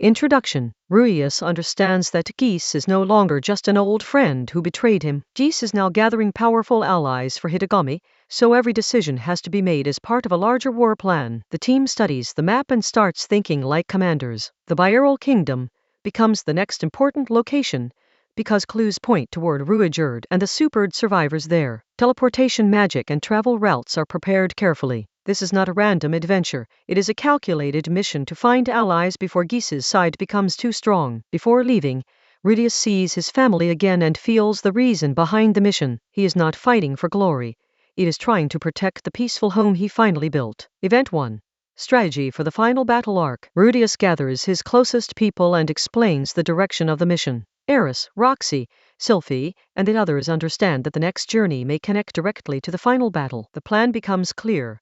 Introduction. Ruius understands that Geese is no longer just an old friend who betrayed him. Geese is now gathering powerful allies for Hitagami, so every decision has to be made as part of a larger war plan. The team studies the map and starts thinking like commanders. The Byeral Kingdom becomes the next important location because clues point toward Ruijerd and the supered survivors there. Teleportation magic and travel routes are prepared carefully. This is not a random adventure, it is a calculated mission to find allies before Geese's side becomes too strong. Before leaving, Rudius sees his family again and feels the reason behind the mission. He is not fighting for glory, it is trying to protect the peaceful home he finally built. Event 1. Strategy for the final battle arc. Rudius gathers his closest people and explains the direction of the mission. Eris, Roxy, Sylphie, and the others understand that the next journey may connect directly to the final battle. The plan becomes clear.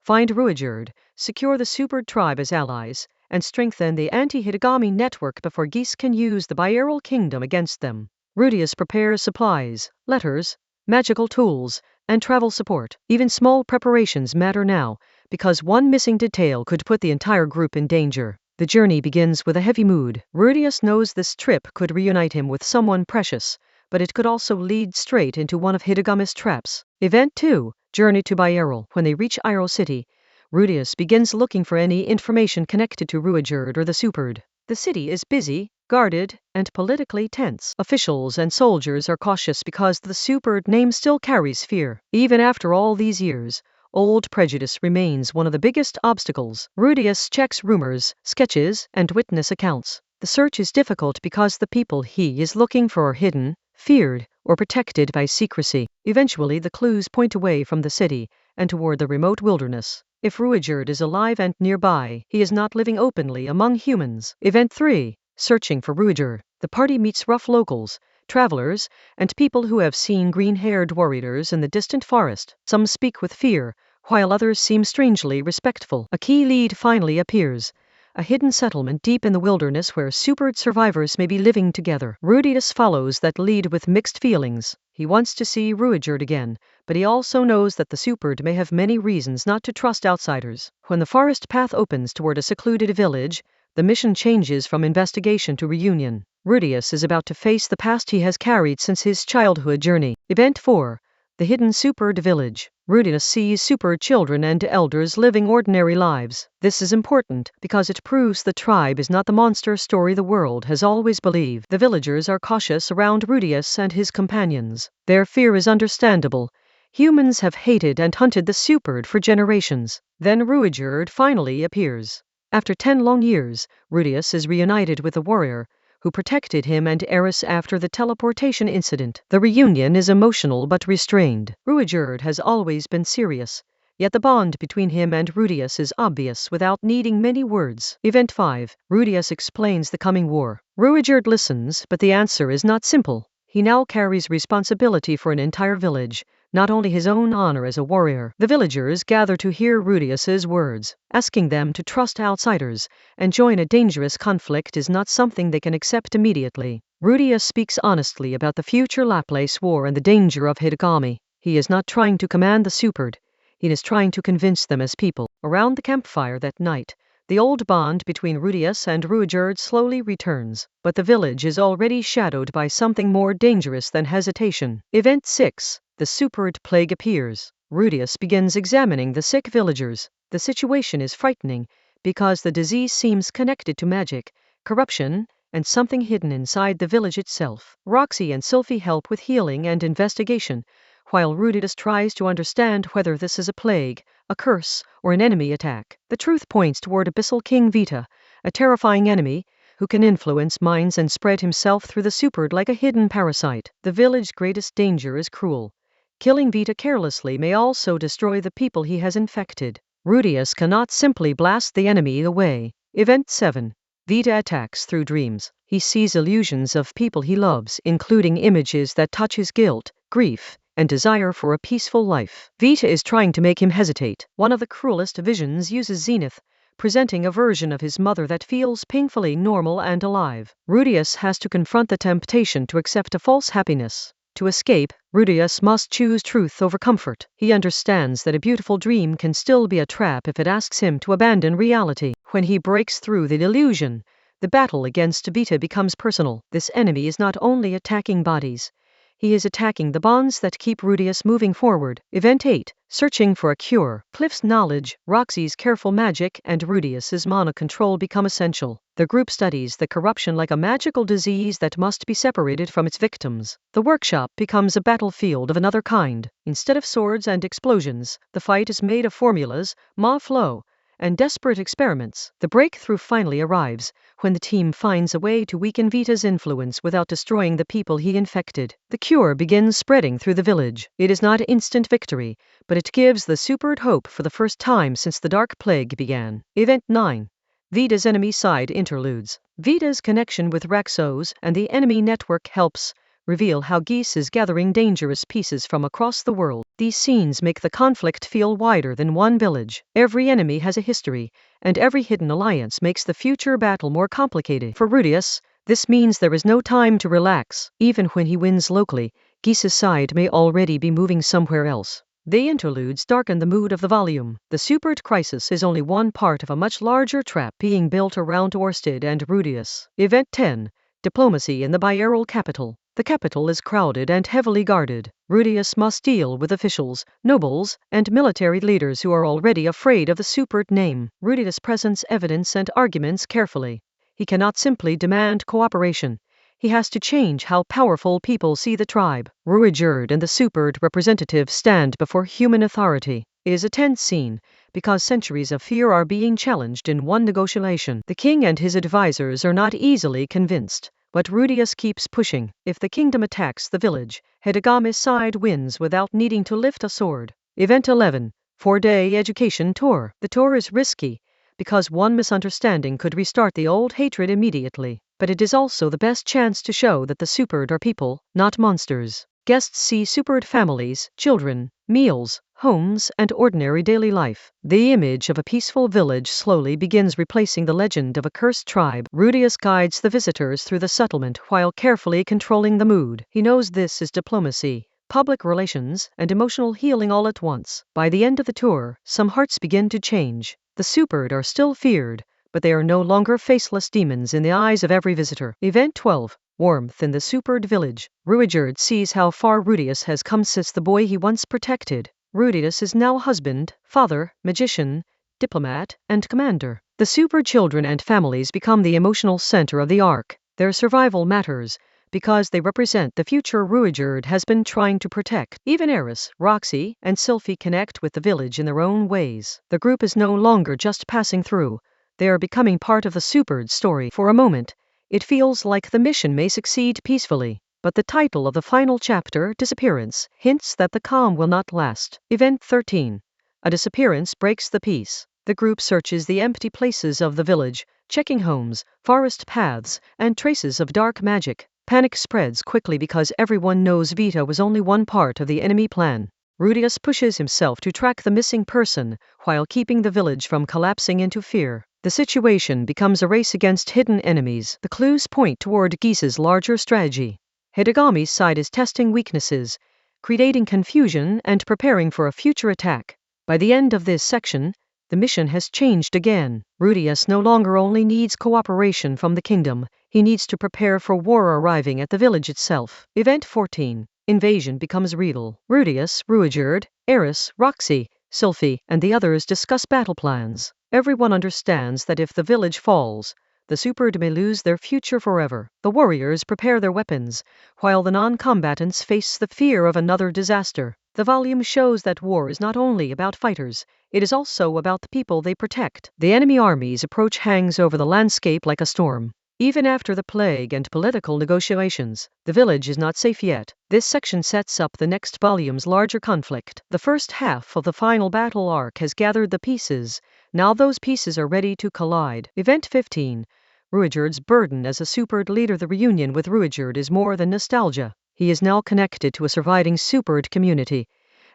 Find Ruijerd, secure the supered tribe as allies, and strengthen the anti-Hitagami network before Geese can use the Byeral Kingdom against them. Rudius prepares supplies, letters, magical tools, and travel support. Even small preparations matter now, because one missing detail could put the entire group in danger. The journey begins with a heavy mood. Rudius knows this trip could reunite him with someone precious, but it could also lead straight into one of Hitagami's traps. Event 2. Journey to Byeral. When they reach Iroh City, Rudius begins looking for any information connected to Ruijerd or the supered. The city is busy, guarded, and politically tense. Officials and soldiers are cautious because the supered name still carries fear. Even after all these years, old prejudice remains one of the biggest obstacles. Rudius checks rumors, sketches, and witness accounts. The search is difficult because the people he is looking for are hidden, feared, or protected by secrecy. Eventually, the clues point away from the city and toward the remote wilderness. If Ruijerd is alive and nearby, he is not living openly among humans. Event 3. Searching for Ruijerd. The party meets rough locals, travelers, and people who have seen green-haired warriors in the distant forest. Some speak with fear, while others seem strangely respectful. A key lead finally appears. A hidden settlement deep in the wilderness where supered survivors may be living together. Rudius follows that lead with mixed feelings. He wants to see Ruijerd again, but he also knows that the supered may have many reasons not to trust outsiders. When the forest path opens toward a secluded village, the mission changes from investigation to reunion. Rudius is about to face the past he has carried since his childhood journey. Event 4. The hidden supered village. Rudius sees supered children and elders living ordinary lives. This is important because it proves the tribe is not the monster story the world has always believed. The villagers are cautious around Rudius and his companions. Their fear is understandable. Humans have hated and hunted the supered for generations. Then Ruijerd finally appears. After 10 long years, Rudius is reunited with a warrior who protected him and Eris after the teleportation incident. The reunion is emotional but restrained. Ruijerd has always been serious, yet the bond between him and Rudius is obvious without needing many words. Event 5. Rudius explains the coming war. Ruijerd listens, but the answer is not simple. He now carries responsibility for an entire village, not only his own honor as a warrior. The villagers gather to hear Rudius's words. Asking them to trust outsiders and join a dangerous conflict is not something they can accept immediately. Rudius speaks honestly about the future Laplace War and the danger of Hitagami. He is not trying to command the supered. He is trying to convince them as people. Around the campfire that night, the old bond between Rudius and Ruijerd slowly returns, but the village is already shadowed by something more dangerous than hesitation. Event 6. The supered plague appears. Rudius begins examining the sick villagers. The situation is frightening because the disease seems connected to magic, corruption, and something hidden inside the village itself. Roxy and Sylphie help with healing and investigation, while Rudius tries to understand whether this is a plague, a curse, or an enemy attack. The truth points toward Abyssal King Vita, a terrifying enemy who can influence minds and spread himself through the supered like a hidden parasite. The village's greatest danger is cruel. Killing Vita carelessly may also destroy the people he has infected. Rudius cannot simply blast the enemy away. Event 7. Vita attacks through dreams. He sees illusions of people he loves, including images that touch his guilt, grief, and desire for a peaceful life. Vita is trying to make him hesitate. One of the cruelest visions uses Zenith, presenting a version of his mother that feels painfully normal and alive. Rudius has to confront the temptation to accept a false happiness. To escape, Rudius must choose truth over comfort. He understands that a beautiful dream can still be a trap if it asks him to abandon reality. When he breaks through the illusion, The battle against Vita becomes personal. This enemy is not only attacking bodies. He is attacking the bonds that keep Rudius moving forward. Event 8. Searching for a cure. Cliff's knowledge, Roxy's careful magic, and Rudius's mana control become essential. The group studies the corruption like a magical disease that must be separated from its victims. The workshop becomes a battlefield of another kind. Instead of swords and explosions, the fight is made of formulas, flow, and desperate experiments. The breakthrough finally arrives when the team finds a way to weaken Vita's influence without destroying the people he infected. The cure begins spreading through the village. It is not instant victory, but it gives the Supered hope for the first time since the Dark Plague began. Event 9. Vita's enemy side interludes. Vita's connection with Raxos and the enemy network helps reveal how Geese is gathering dangerous pieces from across the world. These scenes make the conflict feel wider than one village. Every enemy has a history, and every hidden alliance makes the future battle more complicated. For Rudius, this means there is no time to relax. Even when he wins locally, Geese's side may already be moving somewhere else. The interludes darken the mood of the volume. The Supered crisis is only one part of a much larger trap being built around Orsted and Rudius. Event 10. Diplomacy in the Bierl capital. The capital is crowded and heavily guarded. Rudius must deal with officials, nobles, and military leaders who are already afraid of the Supered name. Rudius presents evidence and arguments carefully. He cannot simply demand cooperation. He has to change how powerful people see the tribe. Ruijerd and the Supered representative stand before human authority. It is a tense scene, because centuries of fear are being challenged in one negotiation. The king and his advisors are not easily convinced. But Rudius keeps pushing. If the kingdom attacks the village, Hidegami's side wins without needing to lift a sword. Event 11. 4-day education tour. The tour is risky, because one misunderstanding could restart the old hatred immediately. But it is also the best chance to show that the Supered are people, not monsters. Guests see Supered families, children, meals, homes, and ordinary daily life. The image of a peaceful village slowly begins replacing the legend of a cursed tribe. Rudius guides the visitors through the settlement while carefully controlling the mood. He knows this is diplomacy, public relations, and emotional healing all at once. By the end of the tour, some hearts begin to change. The Supered are still feared, but they are no longer faceless demons in the eyes of every visitor. Event 12. Warmth in the Supered village. Ruijerd sees how far Rudius has come since the boy he once protected. Rudius is now husband, father, magician, diplomat, and commander. The Supered children and families become the emotional center of the arc. Their survival matters, because they represent the future Ruijerd has been trying to protect. Even Eris, Roxy, and Sylphie connect with the village in their own ways. The group is no longer just passing through. They are becoming part of the Supered story. For a moment, it feels like the mission may succeed peacefully, but the title of the final chapter, Disappearance, hints that the calm will not last. Event 13. A disappearance breaks the peace. The group searches the empty places of the village, checking homes, forest paths, and traces of dark magic. Panic spreads quickly because everyone knows Vita was only one part of the enemy plan. Rudius pushes himself to track the missing person, while keeping the village from collapsing into fear. The situation becomes a race against hidden enemies. The clues point toward Geese's larger strategy. Hidegami's side is testing weaknesses, creating confusion, and preparing for a future attack. By the end of this section, the mission has changed again. Rudius no longer only needs cooperation from the kingdom, he needs to prepare for war arriving at the village itself. Event 14. Invasion becomes real. Rudius, Ruijerd, Eris, Roxy, Sylphie, and the others discuss battle plans. Everyone understands that if the village falls, the Supered may lose their future forever. The warriors prepare their weapons, while the non-combatants face the fear of another disaster. The volume shows that war is not only about fighters, it is also about the people they protect. The enemy army's approach hangs over the landscape like a storm. Even after the plague and political negotiations, the village is not safe yet. This section sets up the next volume's larger conflict. The first half of the final battle arc has gathered the pieces. Now those pieces are ready to collide. Event 15. Ruijerd's burden as a Supered leader. The reunion with Ruijerd is more than nostalgia. He is now connected to a surviving Supered community,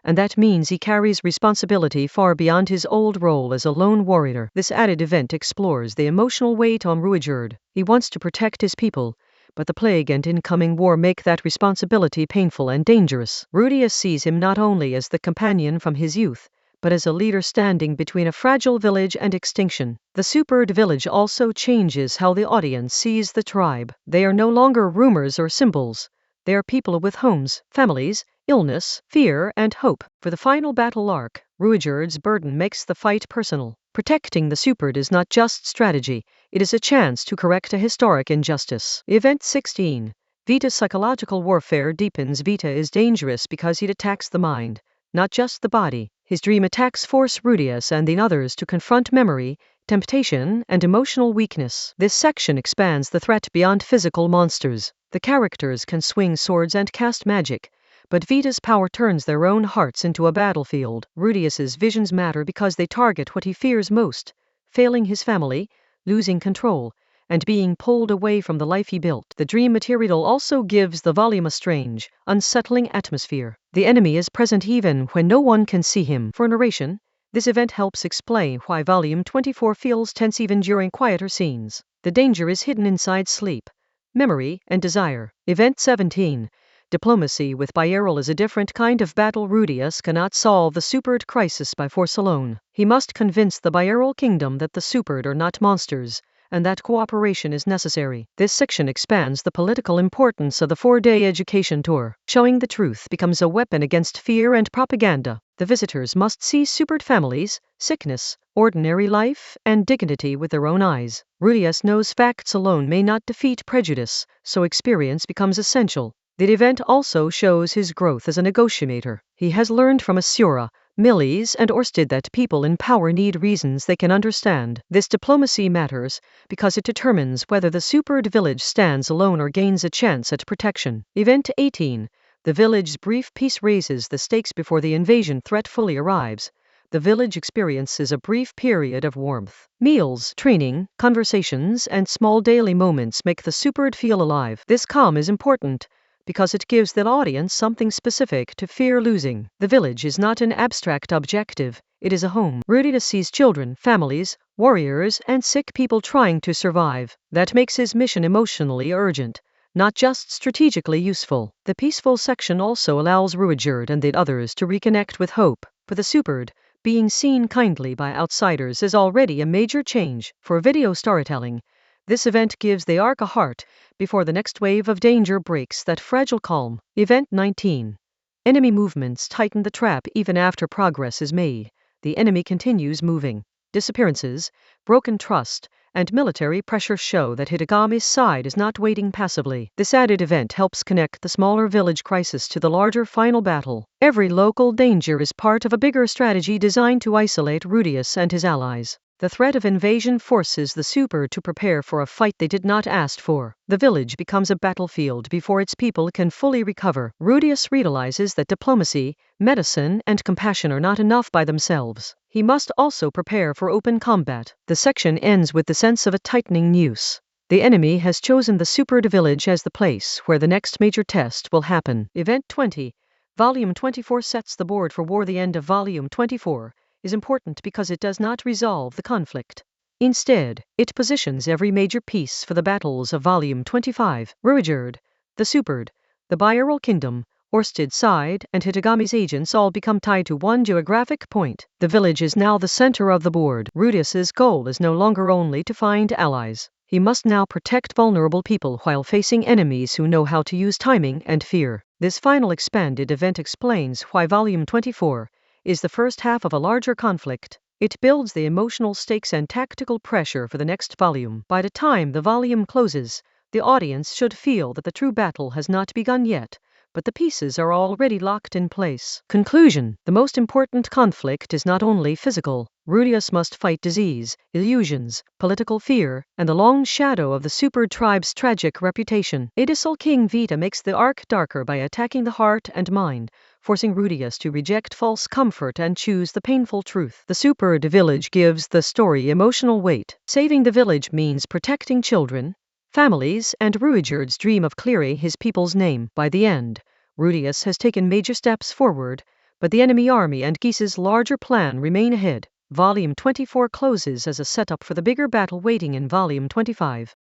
and that means he carries responsibility far beyond his old role as a lone warrior. This added event explores the emotional weight on Ruijerd. He wants to protect his people, but the plague and incoming war make that responsibility painful and dangerous. Rudius sees him not only as the companion from his youth, but as a leader standing between a fragile village and extinction. The supered village also changes how the audience sees the tribe. They are no longer rumors or symbols. They are people with homes, families, illness, fear, and hope. For the final battle arc, Ruijerd's burden makes the fight personal. Protecting the supered is not just strategy, it is a chance to correct a historic injustice. Event 16. Vita's psychological warfare deepens. Vita is dangerous because he attacks the mind, not just the body. His dream attacks force Rudius and the others to confront memory, temptation, and emotional weakness. This section expands the threat beyond physical monsters. The characters can swing swords and cast magic, but Vita's power turns their own hearts into a battlefield. Rudius's visions matter because they target what he fears most: failing his family, losing control, and being pulled away from the life he built. The dream material also gives the volume a strange, unsettling atmosphere. The enemy is present even when no one can see him. For narration, this event helps explain why Volume 24 feels tense even during quieter scenes. The danger is hidden inside sleep, memory, and desire. Event 17. Diplomacy with Bierl is a different kind of battle. Rudius cannot solve the supered crisis by force alone. He must convince the Bierl kingdom that the supered are not monsters, and that cooperation is necessary. This section expands the political importance of the 4-day education tour. Showing the truth becomes a weapon against fear and propaganda. The visitors must see supered families, sickness, ordinary life, and dignity with their own eyes. Rudius knows facts alone may not defeat prejudice, so experience becomes essential. The event also shows his growth as a negotiator. He has learned from Asura, Millis, and Orsted that people in power need reasons they can understand. This diplomacy matters because it determines whether the supered village stands alone or gains a chance at protection. Event 18. The village's brief peace raises the stakes before the invasion threat fully arrives. The village experiences a brief period of warmth. Meals, training, conversations, and small daily moments make the supered feel alive. This calm is important because it gives the audience something specific to fear losing. The village is not an abstract objective, it is a home. Rudius sees children, families, warriors, and sick people trying to survive. That makes his mission emotionally urgent, not just strategically useful. The peaceful section also allows Ruijerd and the others to reconnect with hope. For the supered, being seen kindly by outsiders is already a major change. For video storytelling, this event gives the arc a heart before the next wave of danger breaks that fragile calm. Event 19. Enemy movements tighten the trap even after progress is made. The enemy continues moving. Disappearances, broken trust, and military pressure show that Hitagami's side is not waiting passively. This added event helps connect the smaller village crisis to the larger final battle. Every local danger is part of a bigger strategy designed to isolate Rudius and his allies. The threat of invasion forces the supered to prepare for a fight they did not ask for. The village becomes a battlefield before its people can fully recover. Rudius realizes that diplomacy, medicine, and compassion are not enough by themselves. He must also prepare for open combat. The section ends with the sense of a tightening noose. The enemy has chosen the supered village as the place where the next major test will happen. Event 20. Volume 24 sets the board for war. The end of Volume 24 is important because it does not resolve the conflict. Instead, it positions every major piece for the battles of Volume 25. Ruijerd, the supered, the Bierl kingdom, Orsted's side, and Hitagami's agents all become tied to one geographic point. The village is now the center of the board. Rudius's goal is no longer only to find allies. He must now protect vulnerable people while facing enemies who know how to use timing and fear. This final expanded event explains why Volume 24 is the first half of a larger conflict. It builds the emotional stakes and tactical pressure for the next volume. By the time the volume closes, the audience should feel that the true battle has not begun yet, but the pieces are already locked in place. Conclusion. The most important conflict is not only physical. Rudius must fight disease, illusions, political fear, and the long shadow of the supered tribe's tragic reputation. Aedisal King Vita makes the arc darker by attacking the heart and mind, forcing Rudius to reject false comfort and choose the painful truth. The supered village gives the story emotional weight. Saving the village means protecting children, families, and Ruijerd's dream of clearing his people's name. By the end, Rudius has taken major steps forward, but the enemy army and Geese's larger plan remain ahead. Volume 24 closes as a setup for the bigger battle waiting in Volume 25.